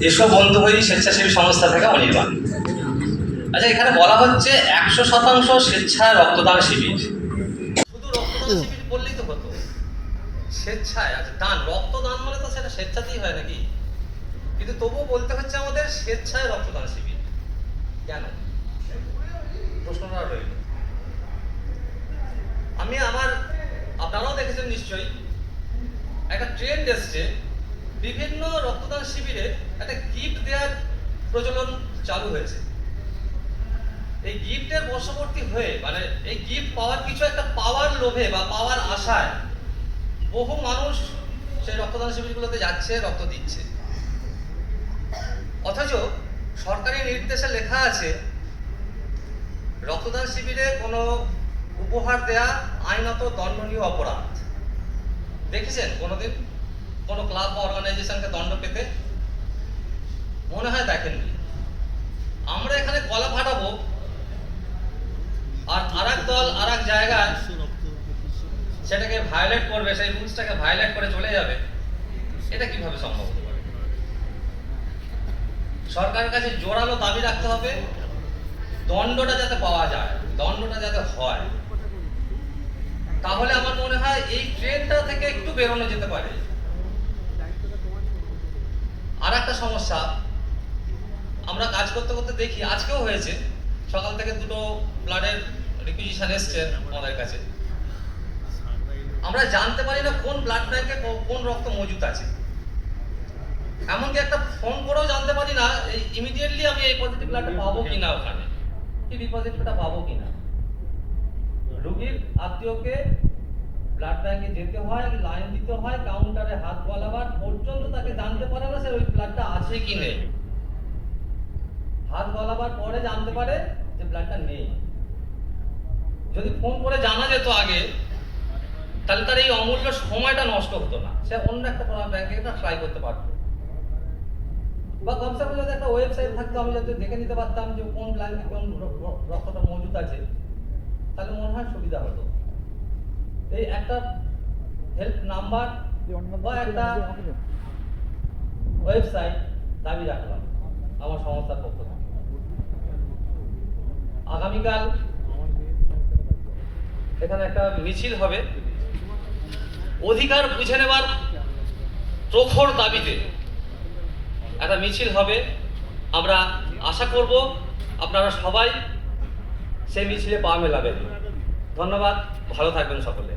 এসব বন্ধু হই স্বেচ্ছাসেবী সংস্থা থেকে অনির্বাণ। আচ্ছা, এখানে বলা হচ্ছে 100% স্বেচ্ছায় রক্তদান শিবির। শুধু রক্তদান শিবির বললেই তো হতো, স্বেচ্ছায় আছে দান, রক্তদান মানে তো সেটা স্বেচ্ছাতেই হয় নাকি? কিন্তু তবুও বলতে হচ্ছে আমাদের স্বেচ্ছায় রক্তদান শিবির। কেন? প্রশ্নটা রইল। আপনারাও দেখেছেন নিশ্চয়ই, একটা ট্রেন্ড এসছে, বিভিন্ন রক্তদান শিবিরে একটা গিফট দেওয়ার প্রচলন চালু হয়েছে। এই গিফটের বশবর্তী হয়ে, মানে এই গিফট পাওয়ার কিছু একটা পাওয়ার লোভে বা পাওয়ার আশায় বহু মানুষ সেই রক্তদান শিবিরগুলোতে যাচ্ছে, রক্ত দিচ্ছে। অথচ সরকারি নির্দেশে লেখা আছে রক্তদান শিবিরে কোনো উপহার দেয়া আইনত দণ্ডনীয় অপরাধ। দেখেছেন কোনোদিন কোনো ক্লাব বা অর্গানাইজেশনকে দণ্ড পেতে? মনে হয় দেখেননি। আমরা এখানে গলা ফাটাবো আর আরেক দল আরেক জায়গায় সেটাকে ভায়োলেট করবে, সেই রুলসটাকে ভায়োলেট করে চলে যাবে। এটা কিভাবে সম্ভব হতে পারে? সরকারের কাছে জোরালো দাবি রাখতে হবে, দণ্ডটা যাতে পাওয়া যায়, দণ্ডটা যাতে হয়। তাহলে আমার মনে হয় এই ট্রেনটা থেকে একটু বেরোনো যেতে পারে। আর একটা সমস্যা, আমরা কাজ করতে করতে দেখি, আজকেও হয়েছে, সকাল থেকে দুটো ব্লাডের রিকুইজিশন এসছে আমাদের কাছে। আমরা জানতে পারি না কোন ব্লাড ব্যাংকে কোন রক্ত মজুদ আছে। এমনকি একটা ফোন করেও জানতে পারি না ইমিডিয়েটলি আমি এই পজিটিভ ব্লাডটা পাবো কিনা, ওখানে কি বি পজিটিভটা পাবো কিনা। রোগীর আত্মীয়কে ব্লাড ব্যাংকে যেতে হয়, লাইন দিতে হয়, কাউন্টারে হাত গলাবার পর্যন্ত তাকে জানতে পারে না সে ওই ব্লাডটা আছে কি নেই। হাত গলাবার পরে জানতে পারে যে ব্লাডটা নেই। যদি ফোন করে জানা যেত আগে, তাহলে তার এই অমূল্য সময়টা নষ্ট হতো না, সে অন্য একটা ব্যাংকে ট্রাই করতে পারতো। বা কমসে কম যদি একটা ওয়েবসাইট থাকতো, আমি যদি দেখে নিতে পারতাম যে কোন ব্যাংকে কোন রক্তটা মজুদ আছে, তাহলে মনে হয় সুবিধা হতো। এই একটা হেল্প নাম্বার বা একটা ওয়েবসাইট দাবি রাখলাম আমার সংস্থার পক্ষ থেকে। আগামীকাল এখানে একটা মিছিল হবে, অধিকার বুঝে নেবার প্রখর দাবিতে একটা মিছিল হবে। আমরা আশা করব আপনারা সবাই সেই মিছিলে পা মেলাবেন। ধন্যবাদ, ভালো থাকবেন সকলে।